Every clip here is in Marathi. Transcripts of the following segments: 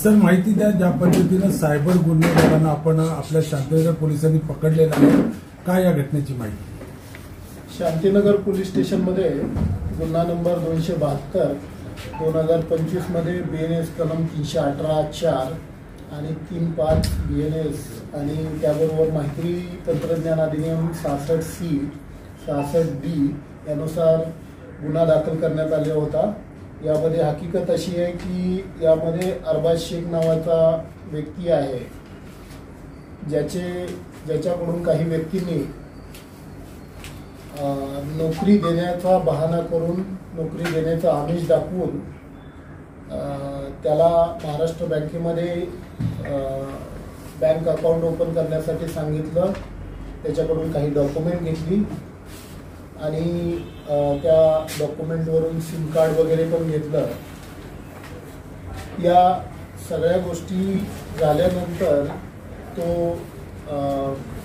सर माहिती द्या, ज्या पद्धतीनं सायबर गुन्हेगारांना आपण आपल्या शांतीनगर पोलिसांनी पकडलेलं आहे, काय या घटनेची माहिती? शांतीनगर पोलीस स्टेशनमध्ये गुन्हा नंबर 272 2025 मध्ये BNS कलम 318(4) आणि 35 BNS आणि त्याबरोबर माहिती तंत्रज्ञान अधिनियम 66C 66D यानुसार गुन्हा दाखल करण्यात आला होता। यामध्ये हकीकत अशी आहे की यामध्ये अरबाज शेख नावाचा व्यक्ती आहे, ज्याच्याकडून काही व्यक्तींनी नोकरी देण्याचा बहाणा करून नोकरी देण्याचा आमिष दाखवून त्याला महाराष्ट्र बँकेमध्ये बँक अकाउंट ओपन करण्यासाठी सांगितलं। त्याच्याकडून काही डॉक्युमेंट घेतली आणि त्या डॉक्युमेंटवरून सिम कार्ड वगैरे पण घेतलं। या सगळ्या गोष्टी झाल्यानंतर तो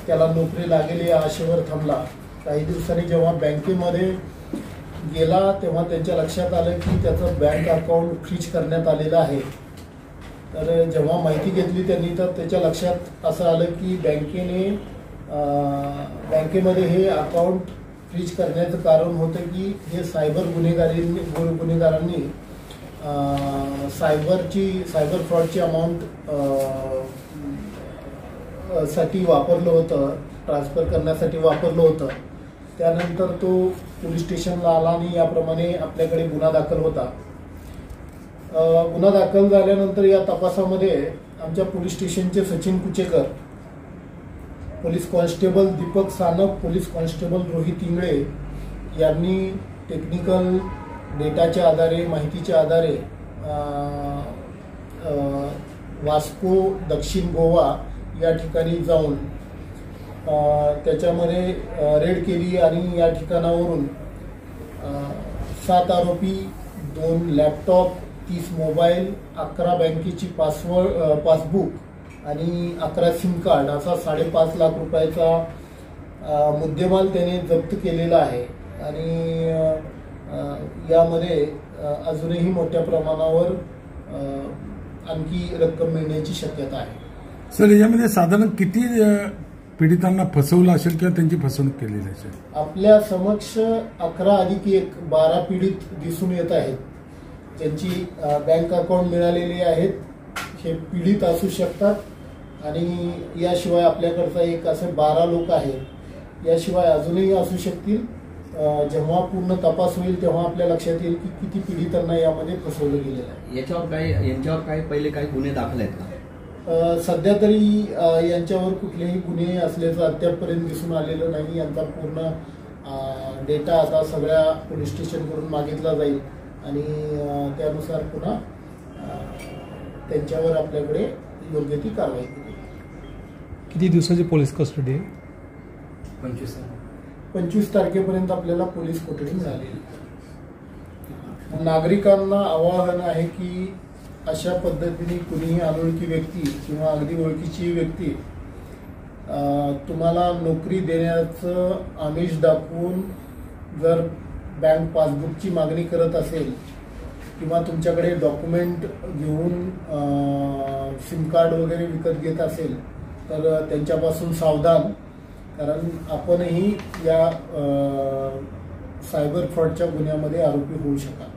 त्याला नोकरी लागेल या आशेवर थांबला। काही दिवसांनी जेव्हा बँकेमध्ये गेला तेव्हा त्यांच्या लक्षात आलं की त्याचं बँक अकाउंट फ्रीज करण्यात आलेलं आहे। तर जेव्हा माहिती घेतली त्यांनी तर त्याच्या लक्षात असं आलं की बँकेमध्ये हे अकाउंट फ्रीज करण्याचं कारण होतं की हे सायबर गुन्हेगारांनी सायबर फ्रॉडची अमाऊंट साठी वापरलं होतं, ट्रान्सफर करण्यासाठी वापरलं होतं। त्यानंतर तो पोलीस स्टेशनला आला आणि याप्रमाणे आपल्याकडे गुन्हा दाखल होता। गुन्हा दाखल झाल्यानंतर या तपासामध्ये आमच्या पोलीस स्टेशनचे Sachin Kuchekar, police constable Deepak Sanap, police constable Rohit Ingale यांनी टेक्निकल डेटाच्या आधारे माहितीच्या आधारे वास्को दक्षिण गोवा या ठिकाणी जाऊन त्याच्यामध्ये रेड केली आणि या ठिकाणावरून 7 आरोपी, 2 लॅपटॉप, 30 मोबाईल, 11 बँकेची पासबुक आणि 11 सिम कार्ड असा 5.5 लाख रुपयाचा मुद्देमाल त्याने जप्त केलेला आहे। आणि यामध्ये अजूनही मोठ्या प्रमाणावर आणखी रक्कम मिळण्याची शक्यता आहे। सर यामध्ये साधारण किती पीडितांना फसवलं असेल किंवा त्यांची फसवणूक केलेली असेल? आपल्या समक्ष 11+1 12 पीडित दिसून येत आहेत, ज्यांची बँक अकाउंट मिळालेली आहेत। हे पीडित असू शकतात आणि याशिवाय आपल्याकडचा एक असे 12 लोक आहेत। याशिवाय अजूनही असू शकतील। जेव्हा पूर्ण तपास होईल तेव्हा आपल्या लक्षात येईल की किती पीडितांना यामध्ये फसवलं गेलेलं आहे। यांच्यावर काय पहिले काही गुन्हे दाखल आहेत का? सध्या तरी यांच्यावर कुठलेही गुन्हे असल्याचं अद्यापपर्यंत दिसून आलेलं नाही। यांचा पूर्ण डेटा आता सगळ्या पोलीस स्टेशनकडून मागितला जाईल आणि त्यानुसार पुन्हा त्यांच्यावर आपल्याकडे योग्य ती कारवाई केली। किती दिवसाची पोलीस कस्टडी आहे? 25 तारखेपर्यंत आपल्याला पोलीस कोठडी मिळालेली। नागरिकांना आवाहन आहे की अशा पद्धतीने कुणीही अनोळखी व्यक्ती किंवा अगदी ओळखीची व्यक्ती तुम्हाला नोकरी देण्याचं आमिष दाखवून जर बँक पासबुकची मागणी करत असेल किंवा तुमच्याकडे डॉक्युमेंट घेऊन सिम कार्ड वगैरे विकत घेत असेल तर त्यांच्यापासून सावधान, कारण आपणही या सायबर फ्रॉडच्या गुन्ह्यामध्ये आरोपी होऊ शकाल।